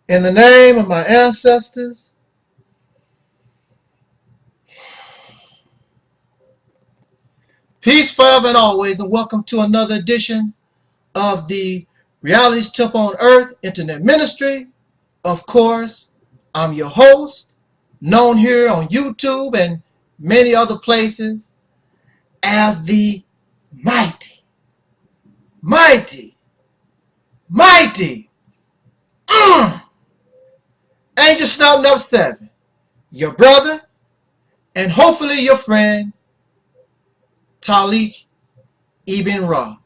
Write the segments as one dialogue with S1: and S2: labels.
S1: In the name of my ancestors, peace forever and always, and welcome to another edition of the Realities Temple on Earth Internet Ministry. Of course, I'm your host, known here on YouTube and many other places as the mighty Angel Snout Number 7, your brother, and hopefully your friend, Talik Ibn Ra.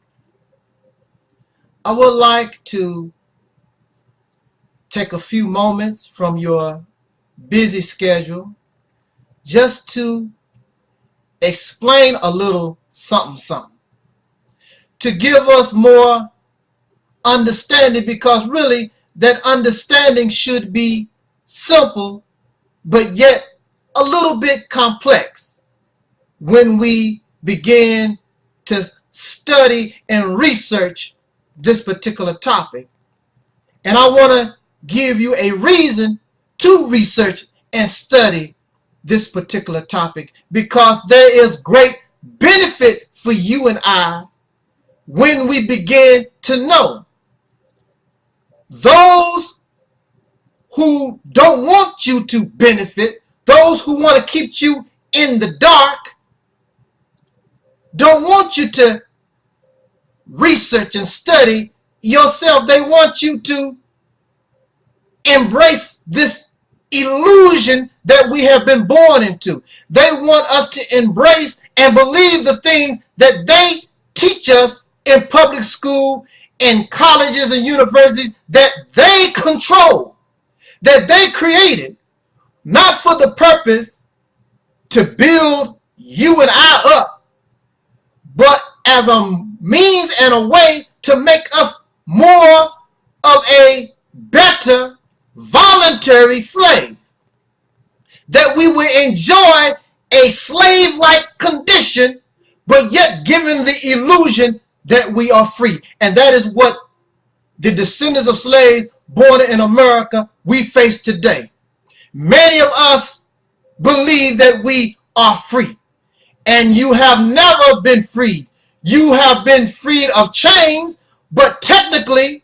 S1: I would like to take a few moments from your busy schedule just to explain a little something to give us more understanding, because really that understanding should be simple but yet a little bit complex when we begin to study and research this particular topic. And I want to give you a reason to research and study this particular topic, because there is great benefit for you and I when we begin to know. Those who don't want you to benefit, those who want to keep you in the dark, don't want you to research and study yourself. They want you to embrace this illusion that we have been born into. They want us to embrace and believe the things that they teach us in public school, in colleges and universities, that they control, that they created, not for the purpose to build you and I up, but as a means and a way to make us more of a better voluntary slave, that we will enjoy a slave-like condition, but yet given the illusion that we are free. And that is what the descendants of slaves born in America, we face today. Many of us believe that we are free, and you have never been freed. You have been freed of chains, but technically,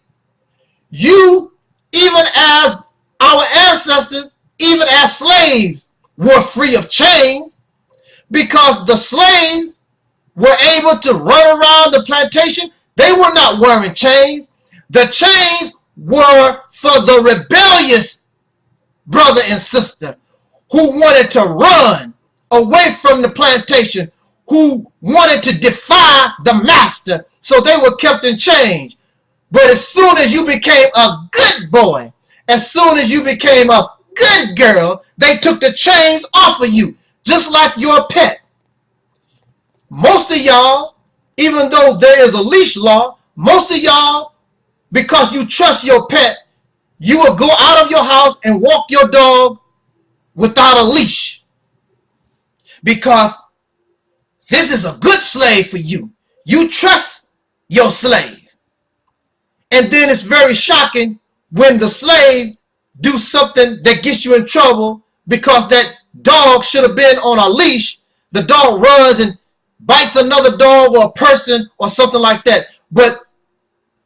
S1: you, even as our ancestors, even as slaves, were free of chains, because the slaves were able to run around the plantation. They were not wearing chains. The chains were for the rebellious brother and sister who wanted to run away from the plantation, who wanted to defy the master. So they were kept in chains. But as soon as you became a good boy, as soon as you became a good girl, they took the chains off of you, just like your pet. Most of y'all, even though there is a leash law, most of y'all, because you trust your pet, you will go out of your house and walk your dog without a leash, because this is a good slave for you. You trust your slave. And then it's very shocking when the slave do something that gets you in trouble, because that dog should have been on a leash. The dog runs and bites another dog or a person or something like that. But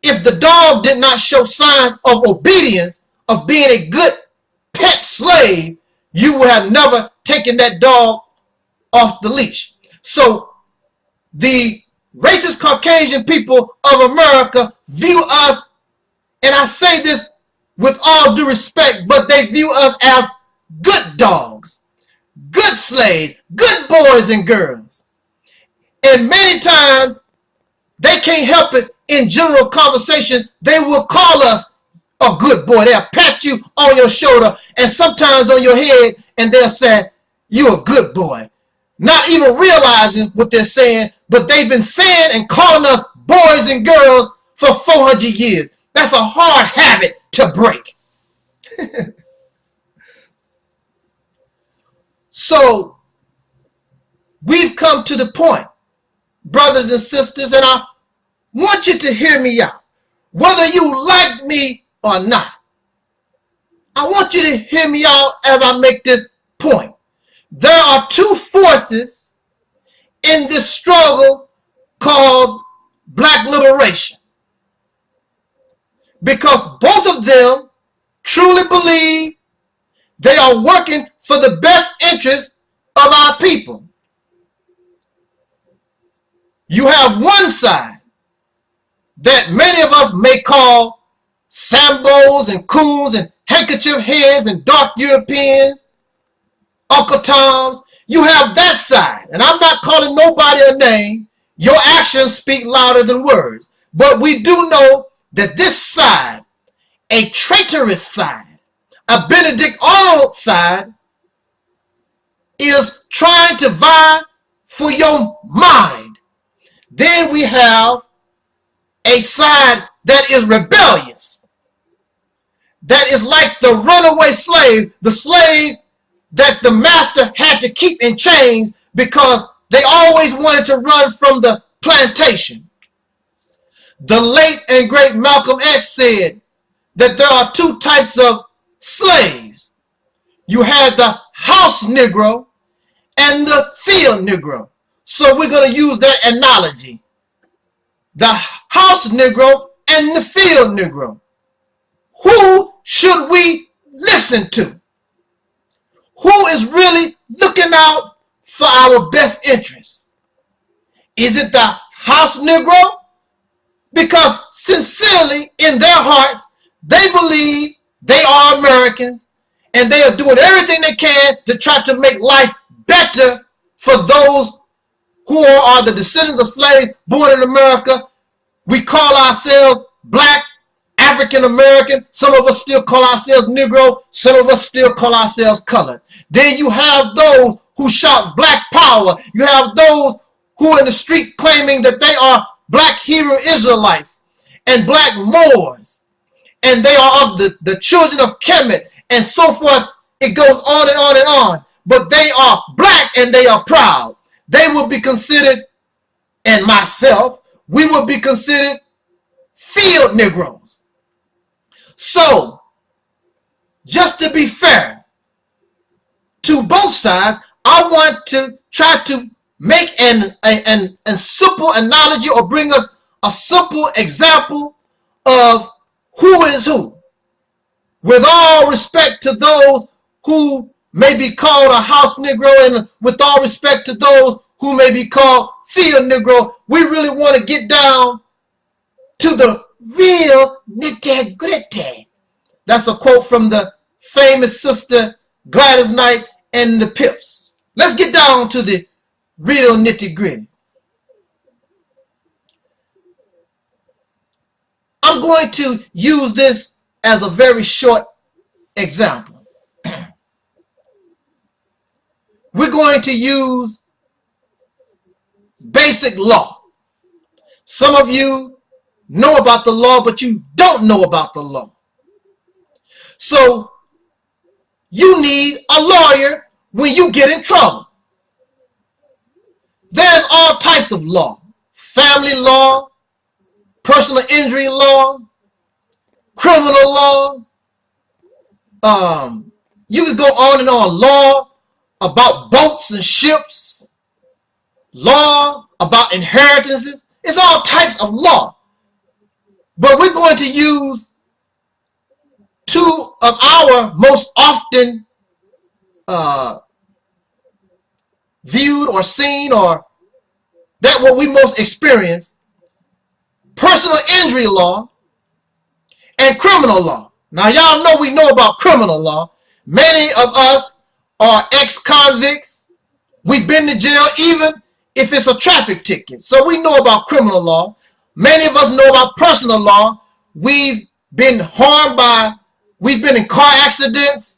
S1: if the dog did not show signs of obedience, of being a good pet slave, you would have never taken that dog off the leash. So the racist Caucasian people of America view us, and I say this with all due respect, but they view us as good dogs, good slaves, good boys and girls. And many times they can't help it. In general conversation, they will call us a good boy. They'll pat you on your shoulder and sometimes on your head, and they'll say, you're a good boy. Not even realizing what they're saying, but they've been saying and calling us boys and girls for 400 years. That's a hard habit to break. So we've come to the point, brothers and sisters, and I want you to hear me out, whether you like me or not. I want you to hear me out as I make this point. There are two forces in this struggle called black liberation, because both of them truly believe they are working for the best interest of our people. You have one side that many of us may call Sambos and coons and handkerchief heads and dark Europeans, Uncle Toms. You have that side, and I'm not calling nobody a name. Your actions speak louder than words. But we do know that this side, a traitorous side, a Benedict Arnold side, is trying to vie for your mind. Then we have a side that is rebellious, that is like the runaway slave, the slave that the master had to keep in chains because they always wanted to run from the plantation. The late and great Malcolm X said that there are two types of slaves. You had the house Negro and the field Negro. So we're going to use that analogy. The house Negro and the field Negro. Who should we listen to? Who is really looking out for our best interests? Is it the house Negro? Because sincerely in their hearts, they believe they are Americans and they are doing everything they can to try to make life better for those who are the descendants of slaves born in America. We call ourselves black, African American. Some of us still call ourselves Negro. Some of us still call ourselves colored. Then you have those who shout black power. You have those who are in the street claiming that they are black Hebrew Israelites and black Moors. And they are of the children of Kemet and so forth. It goes on and on and on. But they are black and they are proud. They will be considered, and myself, we will be considered field Negroes. So, just to be fair to both sides, I want to try to make a simple analogy or bring us a simple example of who is who. With all respect to those who may be called a house Negro, and with all respect to those who may be called field Negro, we really want to get down to the real nitty-gritty. That's a quote from the famous sister Gladys Knight and the Pips. Let's get down to the real nitty-gritty. I'm going to use this as a very short example. We're going to use basic law. Some of you know about the law, but you don't know about the law. So you need a lawyer when you get in trouble. There's all types of law. Family law, personal injury law, criminal law. You can go on and on. Law about boats and ships. Law about inheritances. It's all types of law. But we're going to use two of our most often viewed or seen, or that what we most experience: personal injury law and criminal law. Now y'all know we know about criminal law. Many of us are ex-convicts. We've been to jail even if it's a traffic ticket. So we know about criminal law. Many of us know about personal law. We've been harmed by, we've been in car accidents.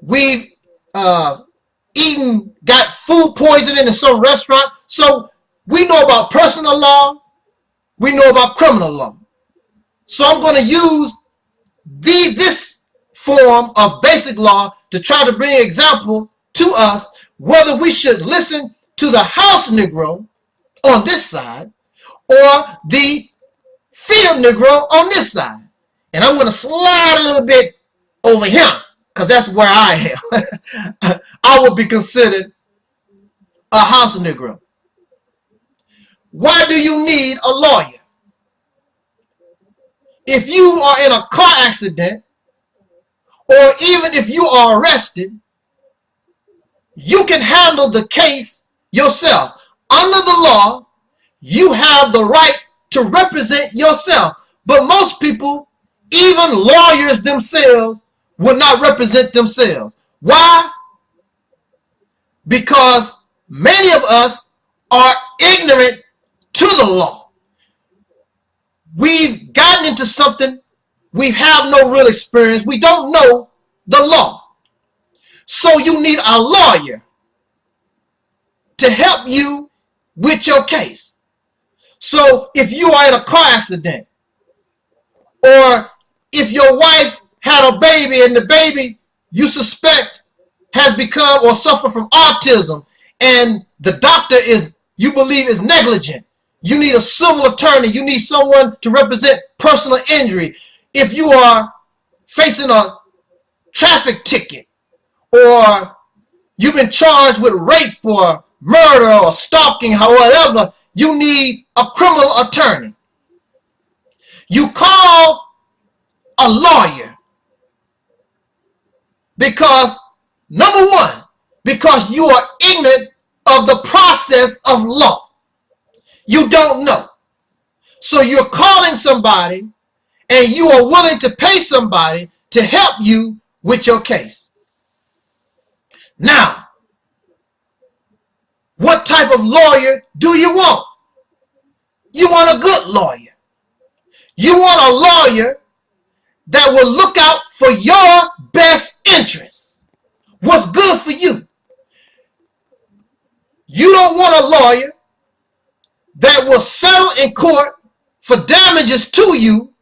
S1: We've eaten, got food poisoning in some restaurant. So we know about personal law. We know about criminal law. So I'm going to use this form of basic law to try to bring an example to us whether we should listen to the house Negro on this side or the field Negro on this side. And I'm going to slide a little bit over him, because that's where I am. I would be considered a house Negro. Why do you need a lawyer? If you are in a car accident, or even if you are arrested, you can handle the case yourself. Under the law, you have the right to represent yourself. But most people, even lawyers themselves, will not represent themselves. Why? Because many of us are ignorant to the law. We've gotten into something, we have no real experience, we don't know the law. So you need a lawyer to help you with your case. So if you are in a car accident, or if your wife had a baby and the baby you suspect has become or suffer from autism, and the doctor you believe is negligent, you need a civil attorney. You need someone to represent personal injury. If you are facing a traffic ticket, or you've been charged with rape or murder or stalking, or whatever, you need a criminal attorney. You call a lawyer because, number one, because you are ignorant of the process of law. You don't know. So you're calling somebody, and you are willing to pay somebody to help you with your case. Now, what type of lawyer do you want? You want a good lawyer. You want a lawyer that will look out for your best interests. What's good for you. You don't want a lawyer that will settle in court for damages to you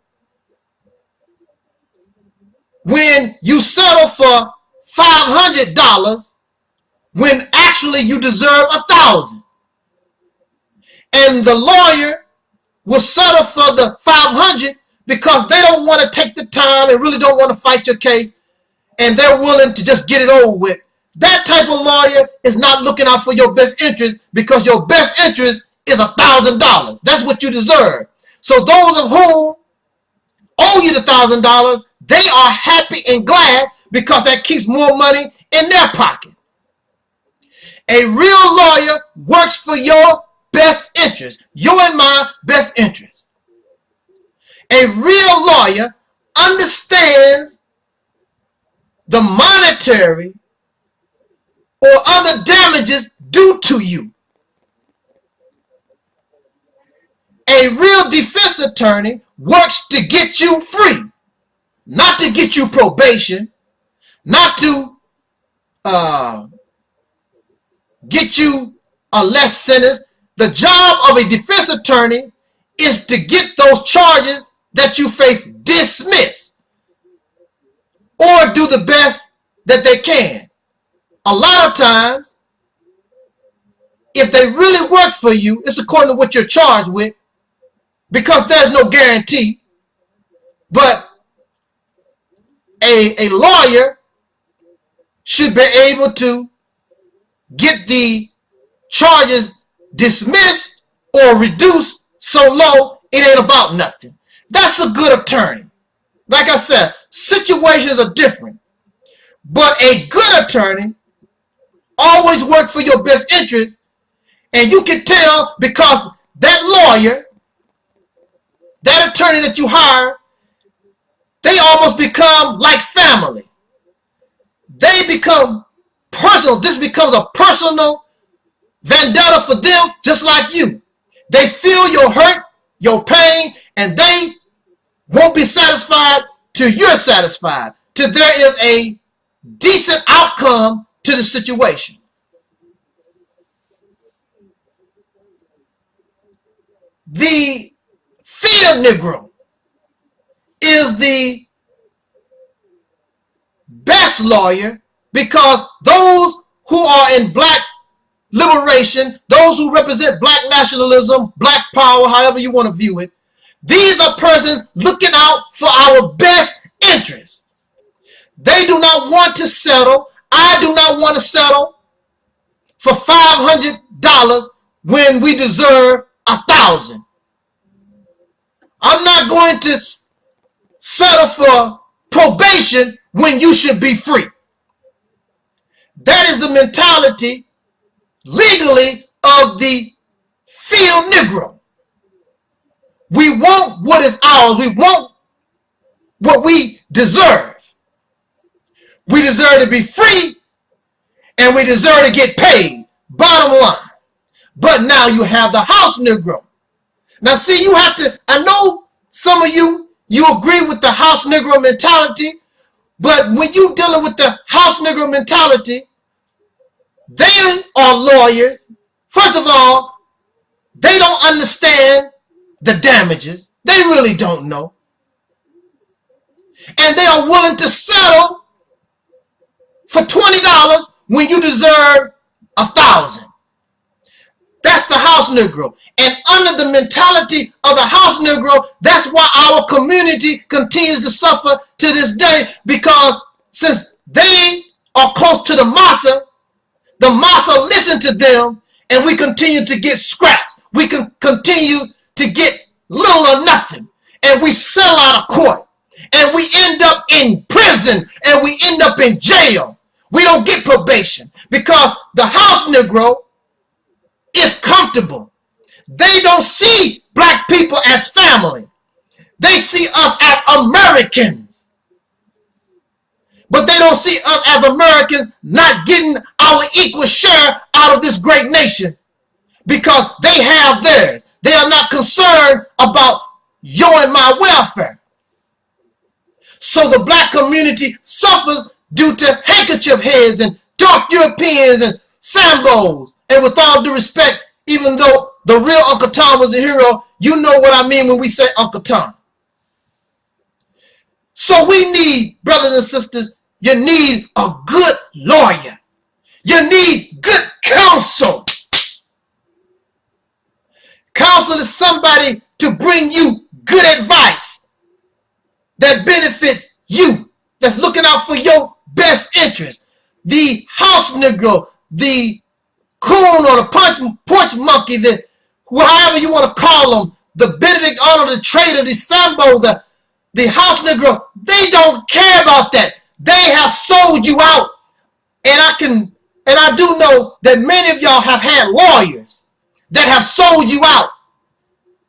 S1: when you settle for $500 when actually you deserve $1,000. And the lawyer will settle for the $500 because they don't want to take the time and really don't want to fight your case, and they're willing to just get it over with. That type of lawyer is not looking out for your best interest, because your best interest is $1,000. That's what you deserve. So those of whom owe you the $1,000, they are happy and glad because that keeps more money in their pocket. A real lawyer works for your best interest, your and my best interest. A real lawyer understands the monetary or other damages due to you. A real defense attorney works to get you free, not to get you probation, not to get you a less sentence. The job of a defense attorney is to get those charges that you face dismissed, or do the best that they can. A lot of times, if they really work for you, it's according to what you're charged with, because there's no guarantee. But a lawyer should be able to get the charges dismissed or reduced so low it ain't about nothing. That's a good attorney. Like I said, situations are different, but a good attorney always works for your best interest, and you can tell because that lawyer, that attorney that you hire, they almost become like family. They become personal. This becomes a personal vendetta for them, just like you. They feel your hurt, your pain, and they won't be satisfied till you're satisfied, till there is a decent outcome to the situation. The field Negro is the best lawyer, because those who are in black liberation, those who represent black nationalism, black power, however you want to view it, these are persons looking out for our best interests. They do not want to settle. I do not want to settle for $500 when we deserve $1,000. I'm not going to settle for probation when you should be free. That is the mentality legally of the field Negro. We want what is ours. We want what we deserve. We deserve to be free, and we deserve to get paid. Bottom line. But now you have the house Negro. Now see, you have to, I know some of you agree with the house Negro mentality, but when you dealing with the house Negro mentality, they are lawyers. First of all, they don't understand the damages. They really don't know. And they are willing to settle for $20 when you deserve $1,000. That's the house Negro. And under the mentality of the house Negro, that's why our community continues to suffer to this day, because since they are close to the massa listen to them, and we continue to get scraps. We can continue to get little or nothing, and we sell out of court, and we end up in prison, and we end up in jail. We don't get probation because the house Negro is comfortable. They don't see black people as family. They see us as Americans. But they don't see us as Americans not getting our equal share out of this great nation, because they have theirs. They are not concerned about your and my welfare. So the black community suffers due to handkerchief heads and dark Europeans and Sambos. And with all due respect, even though the real Uncle Tom was a hero, you know what I mean when we say Uncle Tom. So we need, brothers and sisters, you need a good lawyer. You need good counsel. Counsel is somebody to bring you good advice that benefits you, that's looking out for your best interest. The house Negro, the coon or the porch monkey, the however you want to call them, the Benedict Arnold, the traitor, the Sambo, the house Negro, they don't care about that. They have sold you out. And I do know that many of y'all have had lawyers that have sold you out.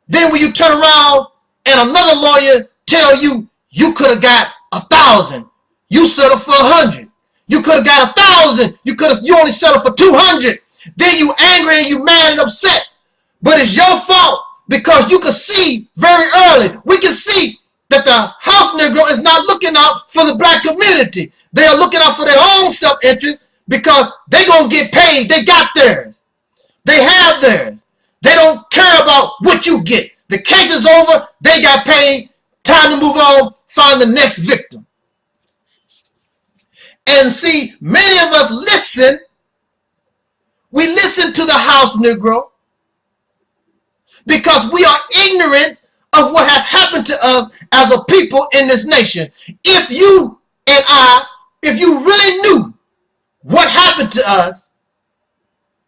S1: Then when you turn around and another lawyer tell you you could have got 1,000, you settled for 100. You could have got 1,000. You only settled for 200. Then you angry and you mad and upset. But it's your fault, because you can see very early. We can see that the house Negro is not looking out for the black community. They are looking out for their own self-interest, because they're going to get paid. They got theirs. They have theirs. They don't care about what you get. The case is over. They got paid. Time to move on. Find the next victim. And see, many of us listen. We listen to the house Negro because we are ignorant of what has happened to us as a people in this nation. If you and I, if you really knew what happened to us,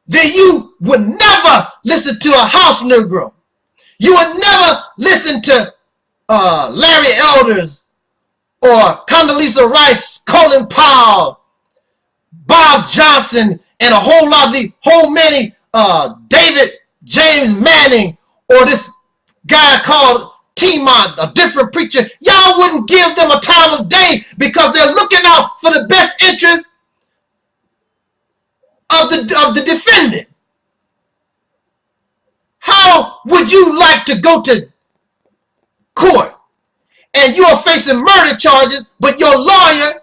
S1: then you would never listen to a house Negro. You would never listen to Larry Elders or Condoleezza Rice, Colin Powell, Bob Johnson, and a whole many David James Manning, or this guy called T-Mont, a different preacher. Y'all wouldn't give them a time of day, because they're looking out for the best interest of the defendant. How would you like to go to court and you are facing murder charges, but your lawyer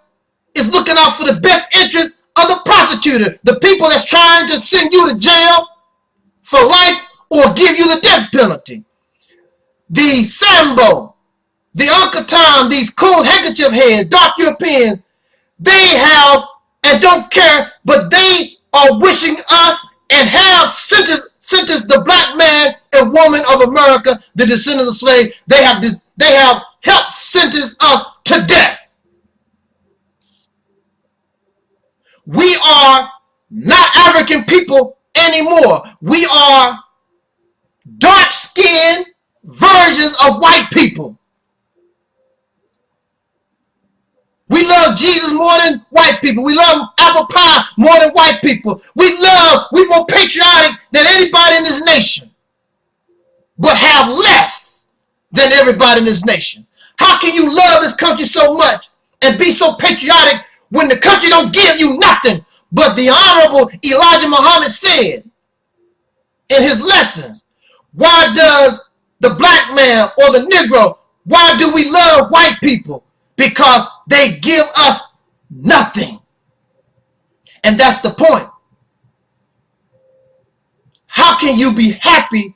S1: is looking out for the best interest of the prosecutor, the people that's trying to send you to jail for life or give you the death penalty? The Sambo, the Uncle Tom, these cool handkerchief heads, dark Europeans, they have and don't care, but they are wishing us and have sentenced the black man and woman of America, the descendants of slaves. They have helped sentence us to death. We are not African people anymore. We are dark-skinned versions of white people. We love Jesus more than white people. We love apple pie more than white people. We're more patriotic than anybody in this nation, but have less than everybody in this nation. How can you love this country so much and be so patriotic when the country don't give you nothing? But the Honorable Elijah Muhammad said in his lessons, why does the black man or the Negro, why do we love white people? Because they give us nothing. And that's the point. How can you be happy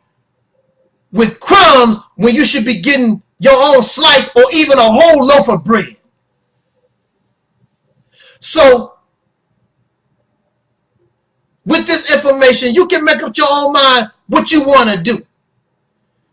S1: with crumbs when you should be getting your own slice or even a whole loaf of bread? So, with this information, you can make up your own mind what you want to do.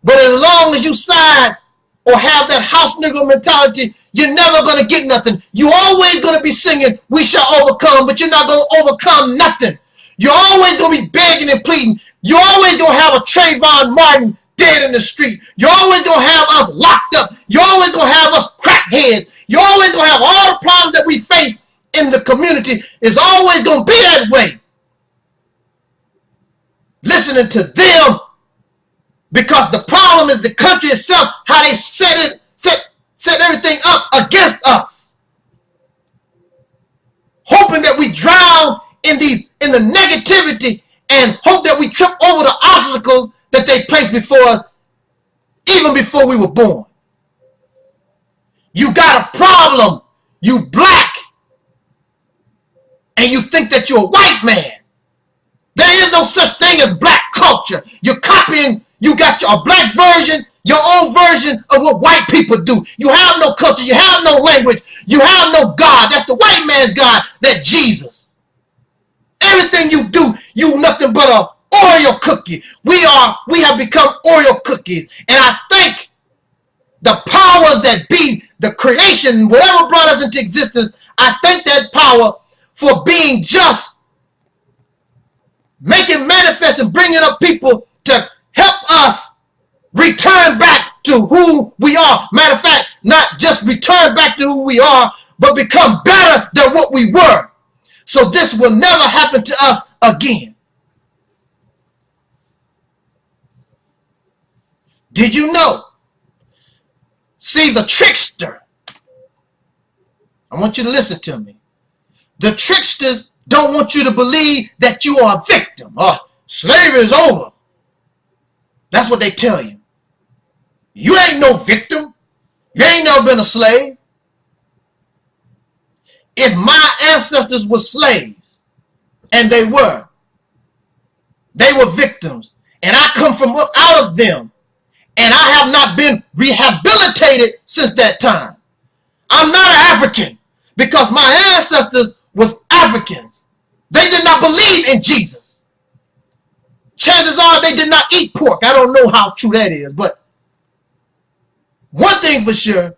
S1: But as long as you side or have that house nigger mentality, you're never going to get nothing. You're always going to be singing, we shall overcome, but you're not going to overcome nothing. You're always going to be begging and pleading. You're always going to have a Trayvon Martin dead in the street. You're always going to have us locked up. You're always going to have us crackheads. You're always going to have all the problems that we face in the community. Is always going to be that way. Listening to them, because the problem is the country itself, how they set everything up against us, hoping that we drown in the negativity and hope that we trip over the obstacles that they placed before us even before we were born. You got a problem, you black, and you think that you're a white man. There is no such thing as black culture. You're copying, you got a black version, your own version of what white people do. You have no culture, you have no language, you have no God. That's the white man's God, that Jesus. Everything you do, you nothing but a Oreo cookie. We have become Oreo cookies. And I thank the powers that be, the creation, whatever brought us into existence, I thank that power for being just, making manifest and bringing up people to help us return back to who we are. Matter of fact, not just return back to who we are, but become better than what we were. So this will never happen to us again. Did you know? See, the trickster, I want you to listen to me. The tricksters don't want you to believe that you are a victim. Slavery is over. That's what they tell you. You ain't no victim. You ain't never been a slave. If my ancestors were slaves, and they were victims, and I come from out of them, and I have not been rehabilitated since that time. I'm not an African because my ancestors was Africans. They did not believe in Jesus. Chances are they did not eat pork. I don't know how true that is, but one thing for sure,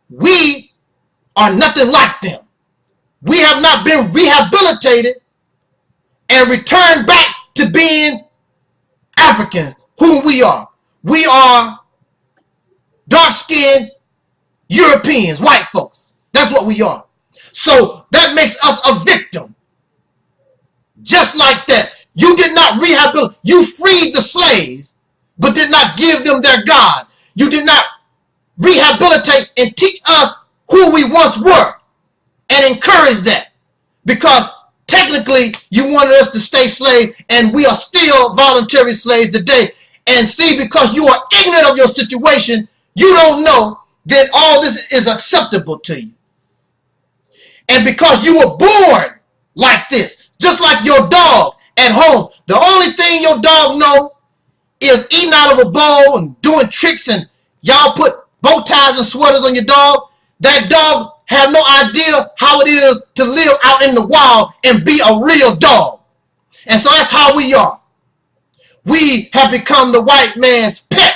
S1: we are nothing like them. We have not been rehabilitated and returned back to being Africans, whom we are. We are dark-skinned Europeans, white folks. That's what we are. So that makes us a victim. Just like that. You did not rehabilitate. You freed the slaves, but did not give them their God. You did not rehabilitate and teach us who we once were and encourage that. Because technically you wanted us to stay slave, and we are still voluntary slaves today. And see, because you are ignorant of your situation, you don't know that all this is acceptable to you. And because you were born like this, just like your dog at home, the only thing your dog know is eating out of a bowl and doing tricks, and y'all put bow ties and sweaters on your dog. That dog have no idea how it is to live out in the wild and be a real dog. And so that's how we are. We have become the white man's pet.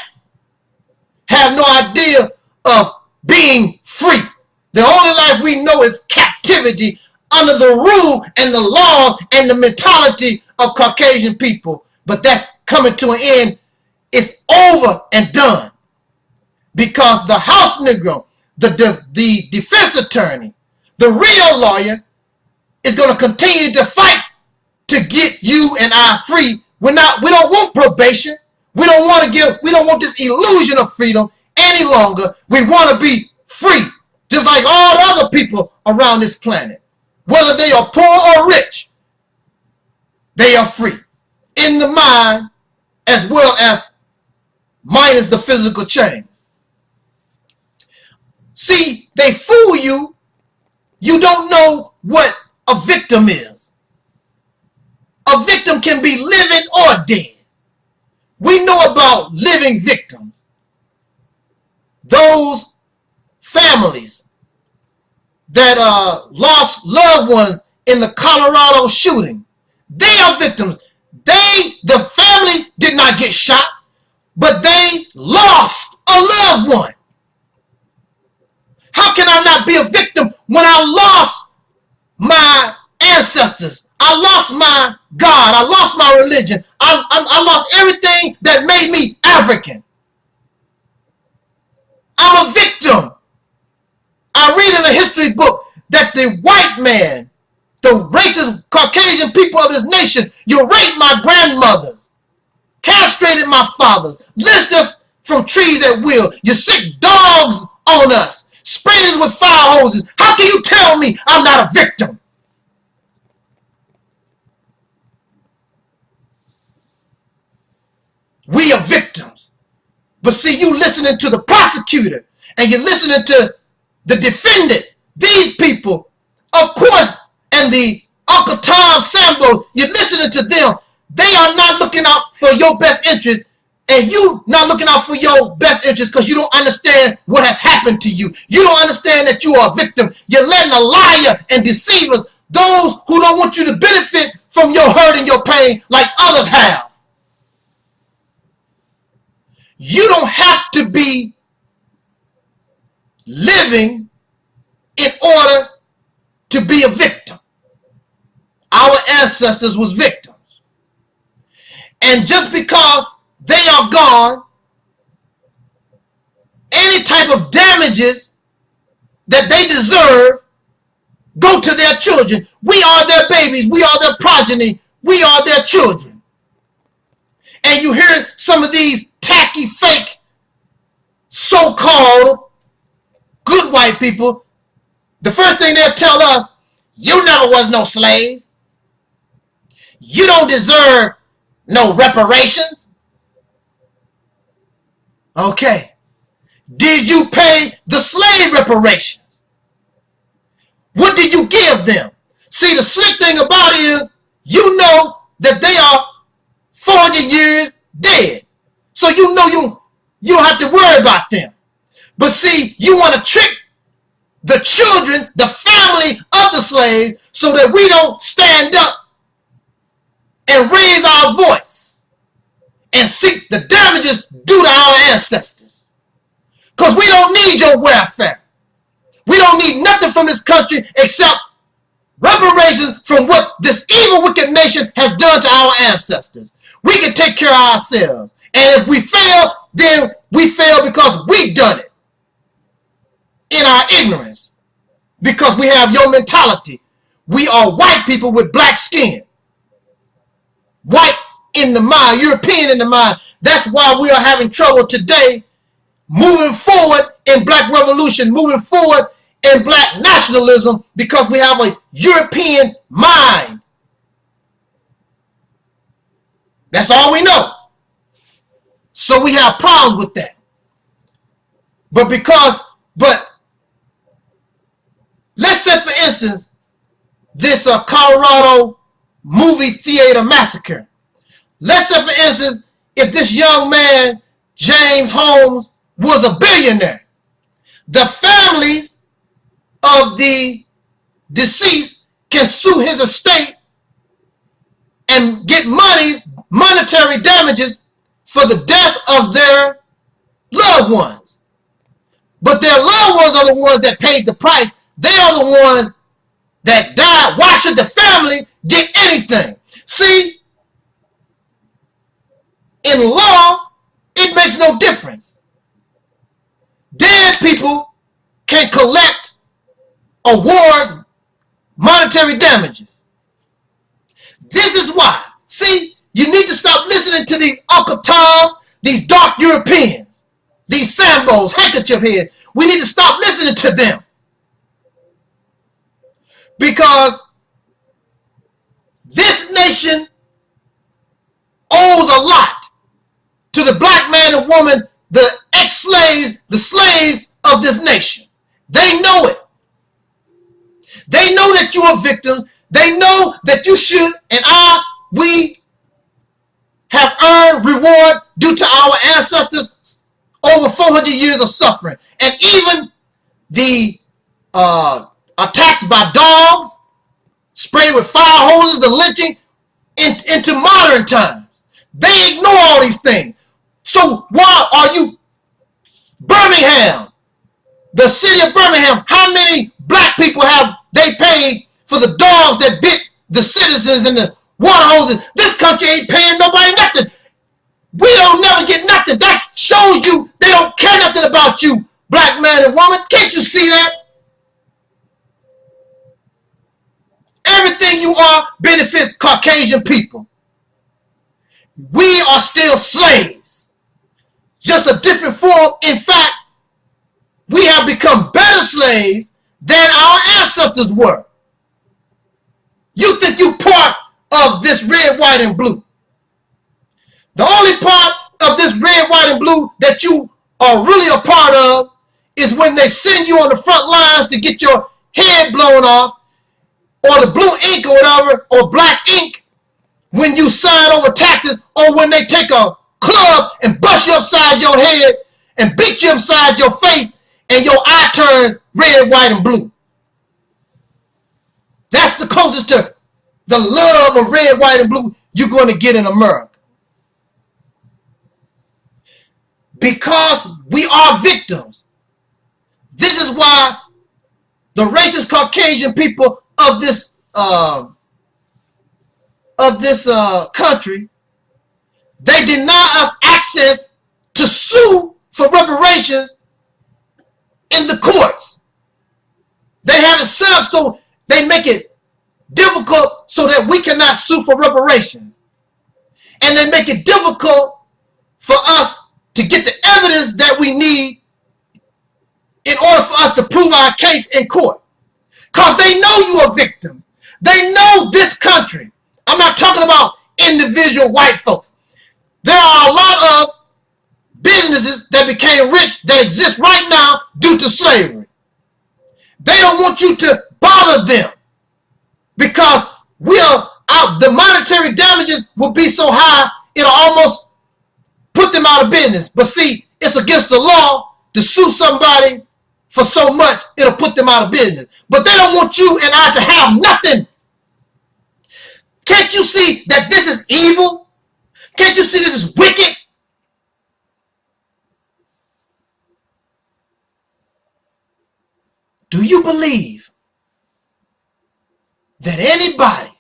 S1: Have no idea of being free. The only life we know is captivity under the rule and the laws and the mentality of Caucasian people. But that's coming to an end. It's over and done. Because the House Negro, the defense attorney, the real lawyer is going to continue to fight to get you and I free. We don't want probation. We don't want this illusion of freedom any longer. We want to be free, just like all the other people around this planet. Whether they are poor or rich, they are free in the mind as well as minus the physical chains. See, they fool you. You don't know what a victim is. A victim can be living or dead. We know about living victims. Those families that lost loved ones in the Colorado shooting, they are victims. The family did not get shot, but they lost a loved one. How can I not be a victim when I lost my ancestors? I lost my God. I lost my religion. I lost everything that made me African. I'm a victim. I read in a history book that the white man, the racist Caucasian people of this nation, you raped my grandmothers, castrated my fathers, lynched us from trees at will. You sick dogs on us, sprayed us with fire hoses. How can you tell me I'm not a victim? We are victims. But see, you listening to the prosecutor and you're listening to the defendant. These people, of course, and the Uncle Tom Sambo, you're listening to them. They are not looking out for your best interest, and you not looking out for your best interest because you don't understand what has happened to you. You don't understand that you are a victim. You're letting a liar and deceivers, those who don't want you to benefit from your hurt and your pain like others have. You don't have to be living in order to be a victim. Our ancestors was victims. And just because they are gone, any type of damages that they deserve go to their children. We are their babies. We are their progeny. We are their children. And you hear some of these tacky, fake, so-called good white people, the first thing they'll tell us, you never was no slave. You don't deserve no reparations. Okay. Did you pay the slave reparations? What did you give them? See, the slick thing about it is, you know that they are 400 years dead. So you know you don't have to worry about them. But see, you want to trick the children, the family of the slaves, so that we don't stand up and raise our voice and seek the damages due to our ancestors. Because we don't need your welfare. We don't need nothing from this country except reparations from what this evil, wicked nation has done to our ancestors. We can take care of ourselves. And if we fail, then we fail because we've done it in our ignorance. Because we have your mentality. We are white people with black skin. White in the mind, European in the mind. That's why we are having trouble today moving forward in black revolution, moving forward in black nationalism, because we have a European mind. That's all we know. So we have problems with that. But let's say, for instance, this Colorado movie theater massacre. Let's say, for instance, if this young man, James Holmes, was a billionaire, the families of the deceased can sue his estate and get monetary damages for the death of their loved ones. But their loved ones are the ones that paid the price. They are the ones that died, why should the family get anything? See, in law, it makes no difference. Dead people can collect awards, monetary damages. This is why. See, you need to stop listening to these Uncle Toms, these dark Europeans, these Sambos, handkerchief heads. We need to stop listening to them. Because this nation owes a lot to the black man and woman, the ex-slaves, the slaves of this nation. They know it. They know that you are victims. They know that you should, and we have earned reward due to our ancestors over 400 years of suffering. And even the attacks by dogs, sprayed with fire hoses, the lynching into modern times. They ignore all these things. So why are you, Birmingham, the city of Birmingham, how many black people have they paid for the dogs that bit the citizens and the water hoses? This country ain't paying nobody nothing. We don't never get nothing. That shows you they don't care nothing about you, black man and woman. Can't you see that? Everything you are benefits Caucasian people. We are still slaves. Just a different form. In fact, we have become better slaves than our ancestors were. You think you part of this red, white, and blue. The only part of this red, white, and blue that you are really a part of is when they send you on the front lines to get your head blown off, or the blue ink or whatever, or black ink when you sign over taxes, or when they take a club and bust you upside your head and beat you upside your face and your eye turns red, white, and blue. That's the closest to the love of red, white, and blue you're going to get in America. Because we are victims. This is why the racist Caucasian people of this country, they deny us access to sue for reparations in the courts. They have it set up so they make it difficult so that we cannot sue for reparations. And they make it difficult for us to get the evidence that we need in order for us to prove our case in court. Because they know you are a victim. They know this country. I'm not talking about individual white folks. There are a lot of businesses that became rich that exist right now due to slavery. They don't want you to bother them because the monetary damages will be so high it'll almost put them out of business. But see, it's against the law to sue somebody for so much it'll put them out of business. But they don't want you and I to have nothing. Can't you see that this is evil? Can't you see this is wicked? Do you believe that anybody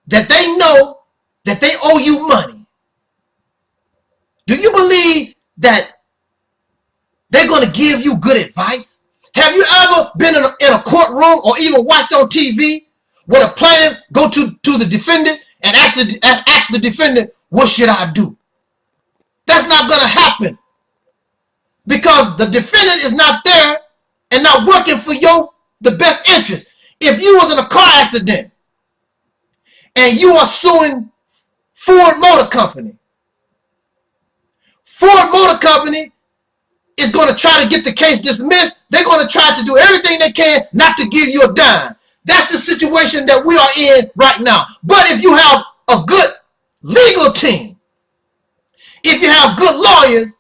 S1: that they know that they owe you money, do you believe that they're going to give you good advice? Have you ever been in a courtroom or even watched on TV where the plaintiff go to the defendant and ask the defendant, what should I do? That's not going to happen. Because the defendant is not there and not working for the best interest. If you was in a car accident and you are suing Ford Motor Company, Ford Motor Company is going to try to get the case dismissed. They're going to try to do everything they can not to give you a dime. That's the situation that we are in right now. But if you have a good legal team, if you have good lawyers,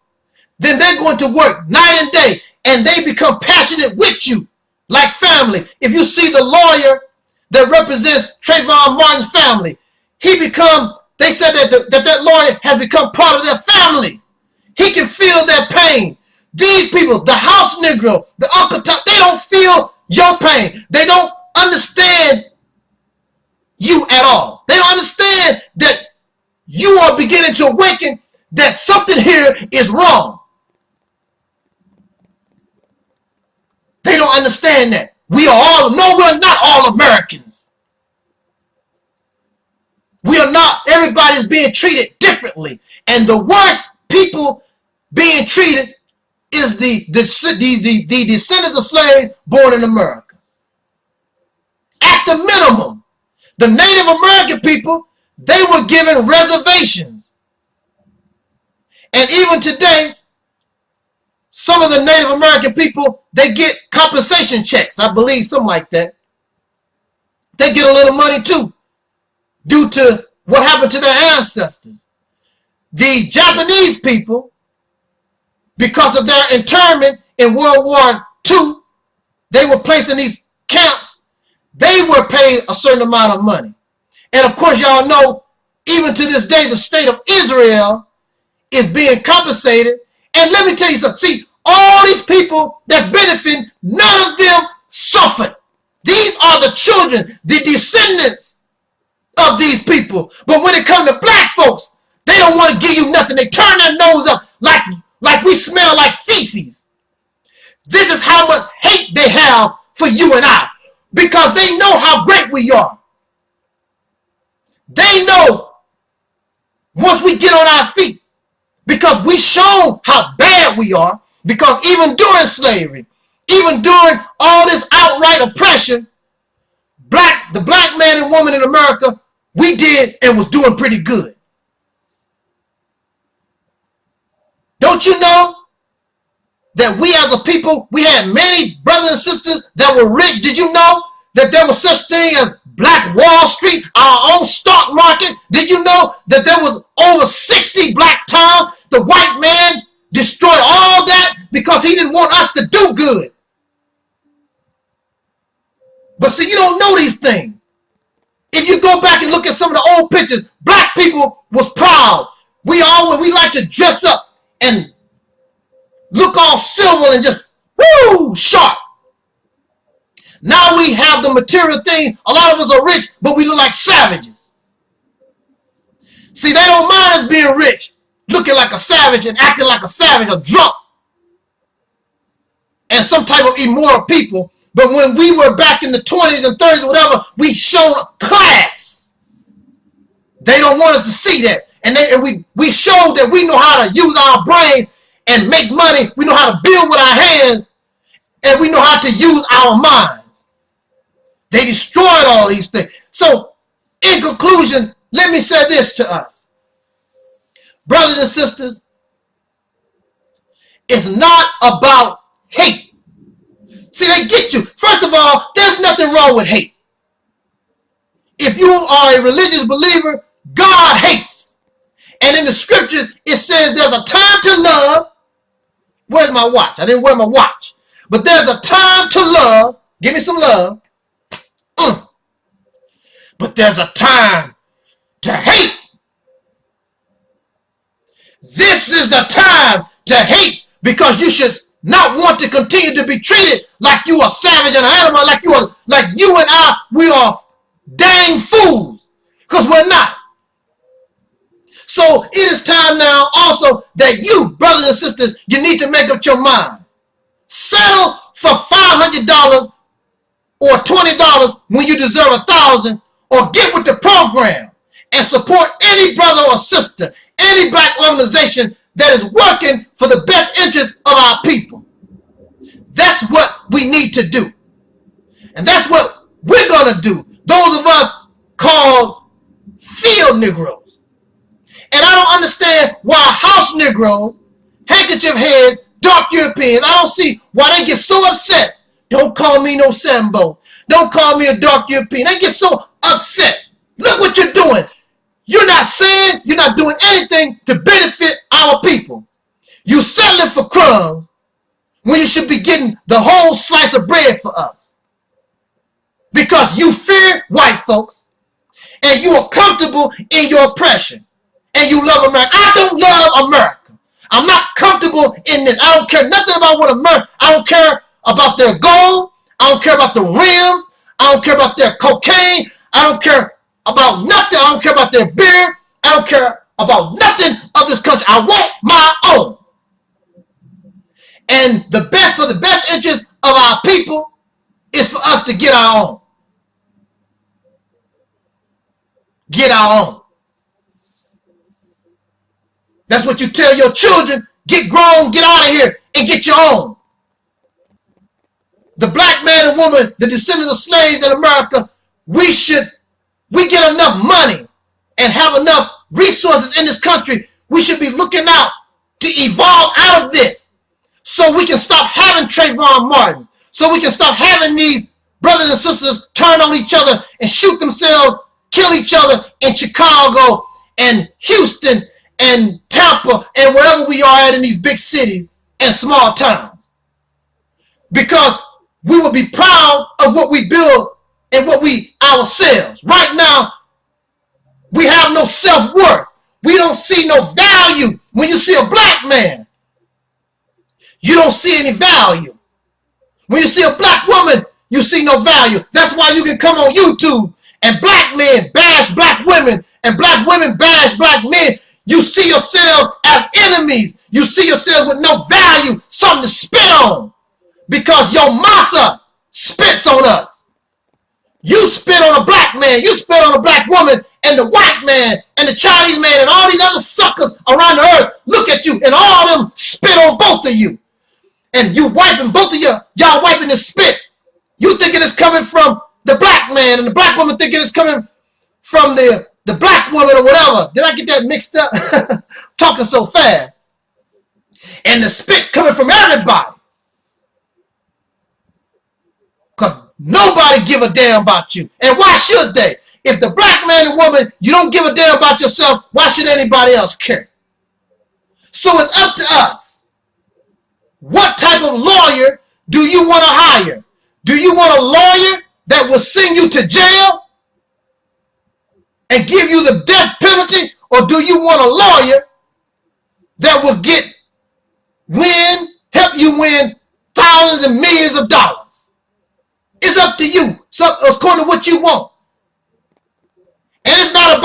S1: then they're going to work night and day, and they become passionate with you like family. If you see the lawyer that represents Trayvon Martin's family, they said that lawyer has become part of their family. He can feel their pain. These people, the house Negro, the Uncle Tom, they don't feel your pain. They don't understand you at all. They don't understand that you are beginning to awaken that something here is wrong. They don't understand that. We are all, no, we're not all Americans. We are not, everybody's being treated differently. And the worst people being treated is the descendants of slaves born in America. At the minimum, the Native American people, they were given reservations. And even today, some of the Native American people, they get compensation checks. I believe something like that. They get a little money too, due to what happened to their ancestors. The Japanese people, because of their internment in World War II, they were placed in these camps. They were paid a certain amount of money. And of course, y'all know, even to this day, the state of Israel is being compensated. And let me tell you something. See, all these people that's benefiting, none of them suffered. These are the children, the descendants of these people. But when it comes to black folks, they don't want to give you nothing. They turn their nose up like we smell like feces. This is how much hate they have for you and I, because they know how great we are. They know once we get on our feet, because we shown how bad we are, because even during slavery, even during all this outright oppression, the black man and woman in America, we did and was doing pretty good. Don't you know that we as a people, we had many brothers and sisters that were rich? Did you know that there was such thing as Black Wall Street, our own stock market? Did you know that there was over 60 black towns? The white man destroyed all that because he didn't want us to do good. But see, you don't know these things. If you go back and look at some of the old pictures, black people was proud. We like to dress up and look all silver and just, woo, sharp. Now we have the material thing. A lot of us are rich, but we look like savages. See, they don't mind us being rich, looking like a savage and acting like a savage or drunk and some type of immoral people. But when we were back in the 20s and 30s or whatever, we showed class. They don't want us to see that. And we showed that we know how to use our brain and make money. We know how to build with our hands, and we know how to use our minds. They destroyed all these things. So, in conclusion, let me say this to us. Brothers and sisters, it's not about hate. See, they get you. First of all, there's nothing wrong with hate. If you are a religious believer, God hates. And in the scriptures, it says there's a time to love. Where's my watch? I didn't wear my watch. But there's a time to love. Give me some love. But there's a time to hate. This is the time to hate, because you should not want to continue to be treated like you are savage and an animal, like you and I, we are dang fools, because we're not. So it is time now also that you, brothers and sisters, you need to make up your mind. Settle for $500 or $20 when you deserve $1,000, or get with the program and support any brother or sister, any black organization that is working for the best interest of our people. That's what we need to do. And that's what we're going to do. Those of us called field Negroes. And I don't understand why house Negroes, handkerchief heads, dark Europeans, I don't see why they get so upset. Don't call me no Sambo. Don't call me a dark European. They get so upset. Look what you're doing. You're not saying, you're not doing anything to benefit our people. You're settling for crumbs when you should be getting the whole slice of bread for us. Because you fear white folks and you are comfortable in your oppression and you love America. I don't love America. I'm not comfortable in this. I don't care nothing about what America. I don't care about their gold. I don't care about the rims. I don't care about their cocaine. I don't care about nothing. I don't care about their beer. I don't care about nothing of this country. I want my own. And the best for the best interest of our people is for us to get our own. Get our own. That's what you tell your children. Get grown, get out of here, and get your own. The black man and woman, the descendants of slaves in America, we get enough money and have enough resources in this country. We should be looking out to evolve out of this so we can stop having Trayvon Martin, so we can stop having these brothers and sisters turn on each other and shoot themselves, kill each other in Chicago and Houston and Tampa and wherever we are at in these big cities and small towns. Because we will be proud of what we build and what we ourselves. Right now, we have no self-worth. We don't see no value. When you see a black man, you don't see any value. When you see a black woman, you see no value. That's why you can come on YouTube and black men bash black women and black women bash black men. You see yourself as enemies. You see yourself with no value, something to spit on. Because your massa spits on us. You spit on a black man, you spit on a black woman, and the white man, and the Chinese man, and all these other suckers around the earth look at you, and all of them spit on both of you. And you wiping both of y'all wiping the spit. You thinking it's coming from the black man, and the black woman thinking it's coming from the black woman or whatever. Did I get that mixed up? Talking so fast. And the spit coming from everybody. Because nobody give a damn about you. And why should they? If the black man and woman, you don't give a damn about yourself, why should anybody else care? So it's up to us. What type of lawyer do you want to hire? Do you want a lawyer that will send you to jail and give you the death penalty? Or do you want a lawyer that will help you win thousands and millions of dollars? It's up to you. So it's according to what you want. And it's not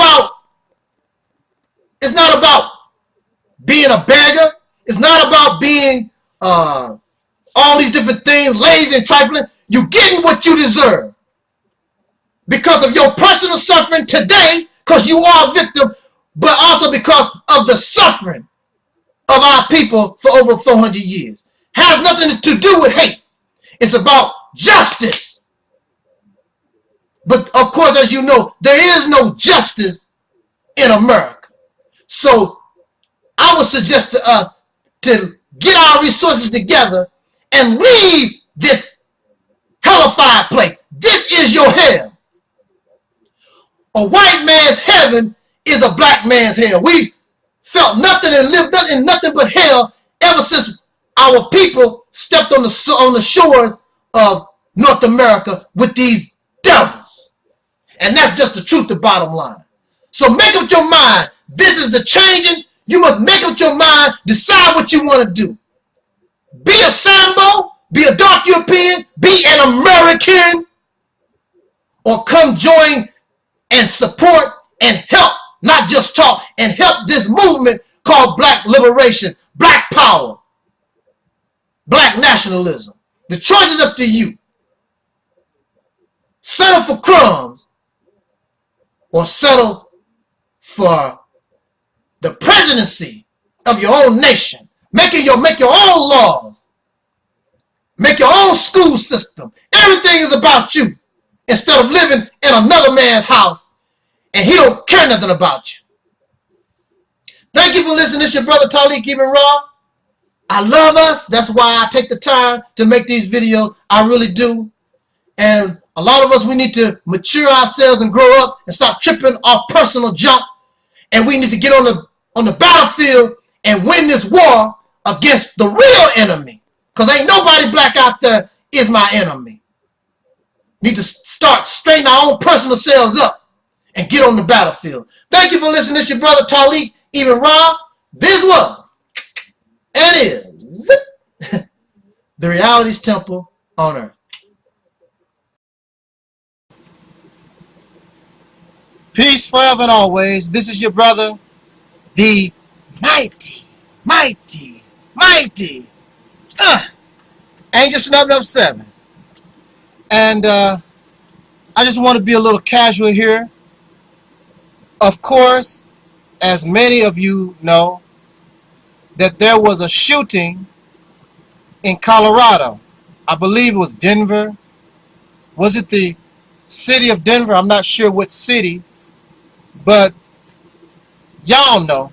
S1: about being a beggar. It's not about being all these different things, lazy and trifling. You're getting what you deserve. Because of your personal suffering today, because you are a victim, but also because of the suffering of our people for over 400 years. Has nothing to do with hate. It's about justice. But of course, as you know, there is no justice in America. So I would suggest to us to get our resources together and leave this hellified place. This is your hell. A white man's heaven is a black man's hell. We've felt nothing and lived in nothing but hell ever since our people stepped on the shores of North America with these devils. And that's just the truth, the bottom line. So make up your mind. This is the changing. You must make up your mind. Decide what you want to do. Be a Sambo. Be a dark European. Be an American. Or come join and support and help. Not just talk. And help this movement called Black Liberation. Black Power. Black Nationalism. The choice is up to you. Settle for crumbs. Or settle for the presidency of your own nation. Make your own laws. Make your own school system. Everything is about you. Instead of living in another man's house and he don't care nothing about you. Thank you for listening. It's your brother Talib, keep it raw. I love us. That's why I take the time to make these videos. I really do. And a lot of us, we need to mature ourselves and grow up and stop tripping off personal junk. And we need to get on the battlefield and win this war against the real enemy. Because ain't nobody black out there is my enemy. Need to start straightening our own personal selves up and get on the battlefield. Thank you for listening. It's your brother Talib, even Rob. This was and is the reality's temple on earth. Peace forever and always. This is your brother, the mighty Angel Snub 7. And I just want to be a little casual here. Of course, as many of you know, that there was a shooting in Colorado. I believe it was Denver. Was it the city of Denver? I'm not sure what city, but y'all know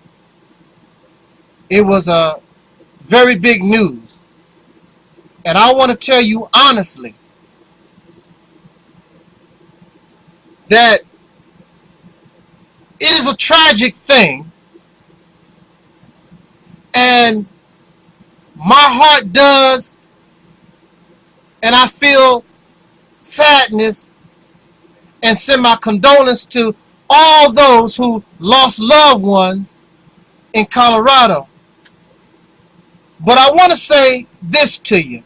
S1: it was a very big news. And I want to tell you honestly that it is a tragic thing, and my heart does, and I feel sadness and send my condolence to all those who lost loved ones in Colorado. But I want to say this to you.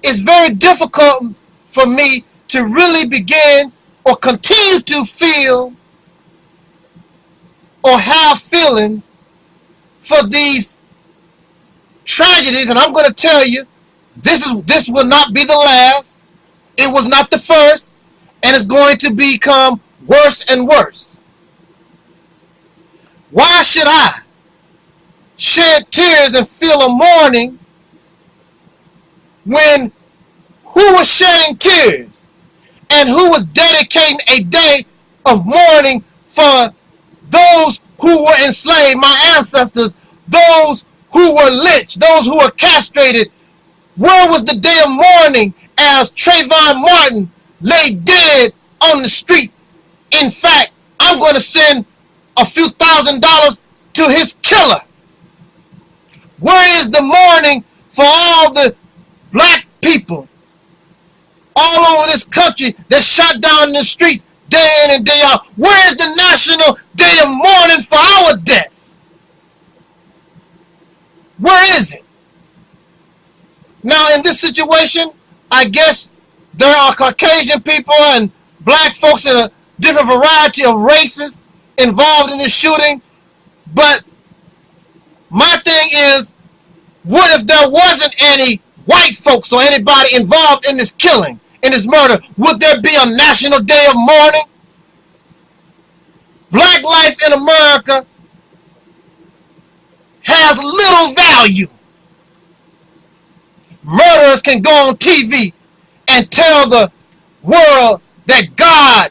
S1: It's very difficult for me to really begin or continue to feel or have feelings for these tragedies. And I'm going to tell you, this will not be the last. It was not the first, and it's going to become worse and worse. Why should I shed tears and feel a mourning when who was shedding tears and who was dedicating a day of mourning for those who were enslaved, my ancestors, those who were lynched, those who were castrated? Where was the day of mourning as Trayvon Martin lay dead on the street? In fact, I'm going to send a few $1,000s to his killer. Where is the mourning for all the black people all over this country that shot down in the streets day in and day out? Where is the national day of mourning for our deaths? Where is it? Now, in this situation, I guess there are Caucasian people and black folks in a different variety of races involved in this shooting. But my thing is, what if there wasn't any white folks or anybody involved in this killing, in this murder? Would there be a national day of mourning? Black life in America has little value. Murderers can go on TV and tell the world that God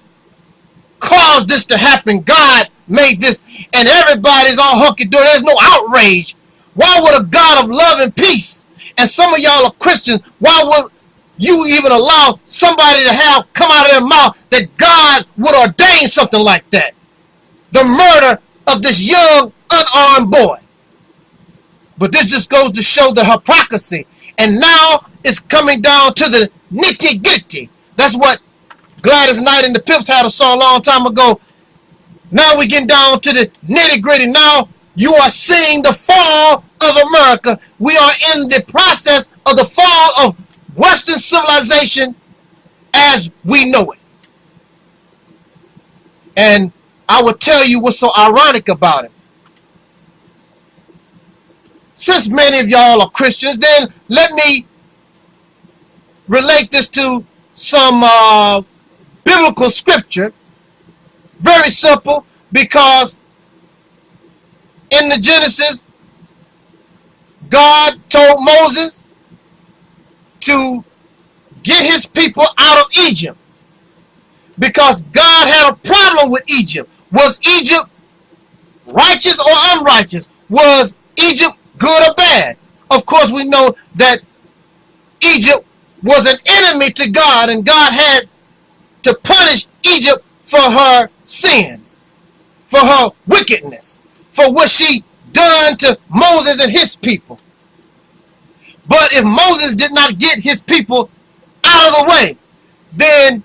S1: caused this to happen, God made this, and everybody's all hunky-dory. There's no outrage. Why would a God of love and peace, and some of y'all are Christians, why would you even allow somebody to have come out of their mouth that God would ordain something like that? The murder of this young, unarmed boy. But this just goes to show the hypocrisy. And now it's coming down to the nitty-gritty. That's what Gladys Knight and the Pips had a song a long time ago. Now we're getting down to the nitty-gritty. Now you are seeing the fall of America. We are in the process of the fall of Western civilization as we know it. And I will tell you what's so ironic about it. Since many of y'all are Christians, then let me relate this to some biblical scripture. Very simple, because in the Genesis, God told Moses to get his people out of Egypt because God had a problem with Egypt. Was Egypt righteous or unrighteous? Was Egypt good or bad? Of course, we know that Egypt was an enemy to God, and God had to punish Egypt for her sins, for her wickedness, for what she done to Moses and his people. But if Moses did not get his people out of the way, then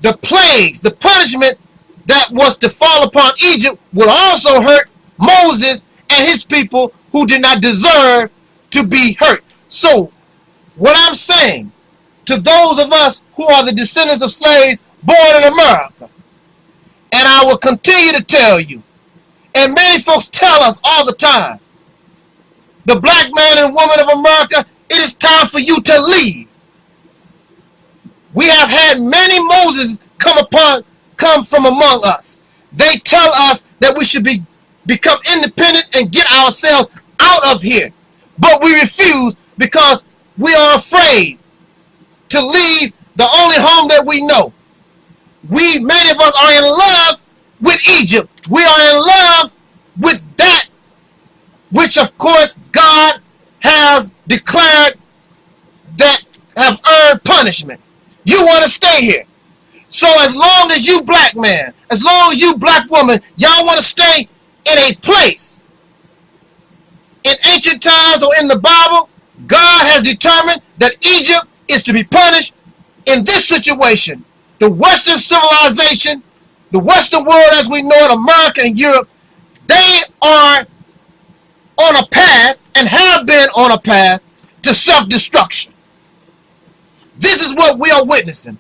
S1: the plagues, the punishment that was to fall upon Egypt would also hurt Moses and his people who did not deserve to be hurt. So what I'm saying to those of us who are the descendants of slaves born in America, and I will continue to tell you, and many folks tell us all the time, the black man and woman of America, it is time for you to leave. We have had many Moses come from among us. They tell us that we should become independent and get ourselves out of here. But we refuse because we are afraid to leave the only home that we know. Many of us are in love with Egypt. We are in love with that which, of course, God has declared that have earned punishment. You want to stay here. So as long as you black man, as long as you black woman, y'all want to stay in a place. In ancient times or in the Bible, God has determined that Egypt is to be punished. In this situation, the Western civilization, the Western world as we know it, America and Europe, they are on a path and have been on a path to self-destruction. This is what we are witnessing.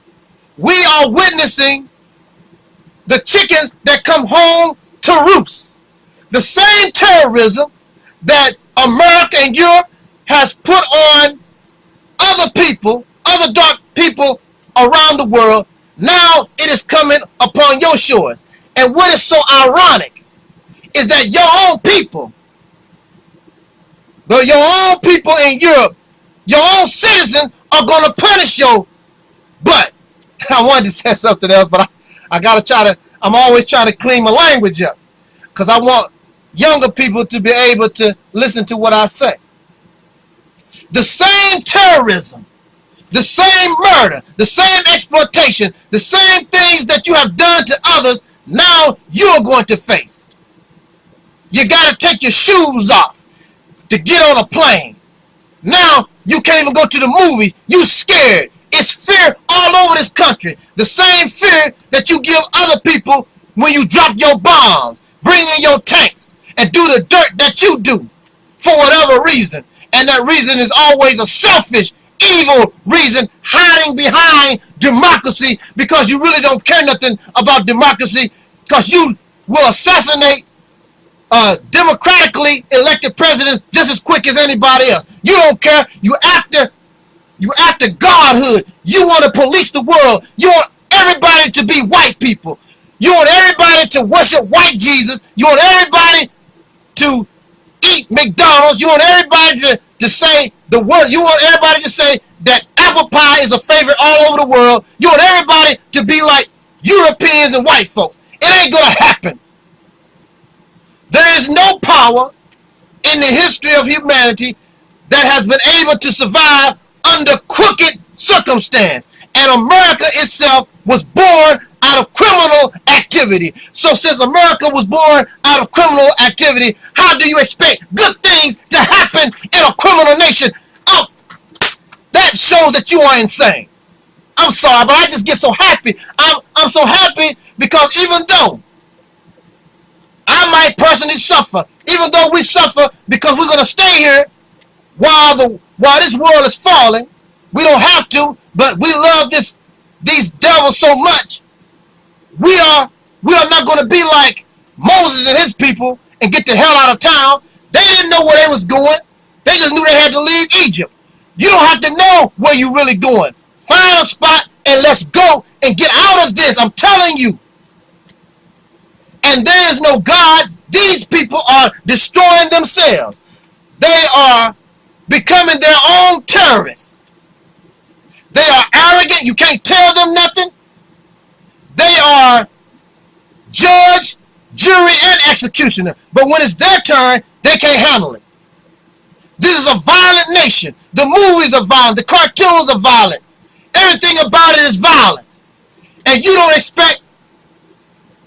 S1: We are witnessing the chickens that come home to roost. The same terrorism that America and Europe has put on other people, other dark people around the world, now it is coming upon your shores. And what is so ironic is that your own people, your own people in Europe, your own citizens are going to punish your butt. I wanted to say something else, but I'm always trying to clean my language up because I want younger people to be able to listen to what I say. The same terrorism, the same murder, the same exploitation, the same things that you have done to others, now you're going to face. You got to take your shoes off to get on a plane. Now you can't even go to the movies. You scared. It's fear all over this country. The same fear that you give other people when you drop your bombs, bring in your tanks, and do the dirt that you do for whatever reason. And that reason is always a selfish, evil reason hiding behind democracy because you really don't care nothing about democracy because you will assassinate democratically elected presidents just as quick as anybody else. You don't care. You after godhood. You want to police the world. You want everybody to be white people. You want everybody to worship white Jesus. You want everybody to eat McDonald's. You want everybody to say the word. You want everybody to say that apple pie is a favorite all over the world. You want everybody to be like Europeans and white folks. It ain't going to happen. There is no power in the history of humanity that has been able to survive under crooked circumstance. And America itself was born out of criminal activity. So since America was born out of criminal activity, how do you expect good things to happen in a criminal nation? Oh, that shows that you are insane. I'm sorry, but I just get so happy. I'm so happy because even though I might personally suffer, even though we suffer because we're going to stay here while this world is falling. We don't have to, but we love these devils so much. We are not going to be like Moses and his people and get the hell out of town. They didn't know where they was going. They just knew they had to leave Egypt. You don't have to know where you're really going. Find a spot and let's go and get out of this. I'm telling you. And there is no God. These people are destroying themselves. They are becoming their own terrorists. They are arrogant. You can't tell them nothing. They are judge, jury, and executioner. But when it's their turn, they can't handle it. This is a violent nation. The movies are violent. The cartoons are violent. Everything about it is violent. And you don't expect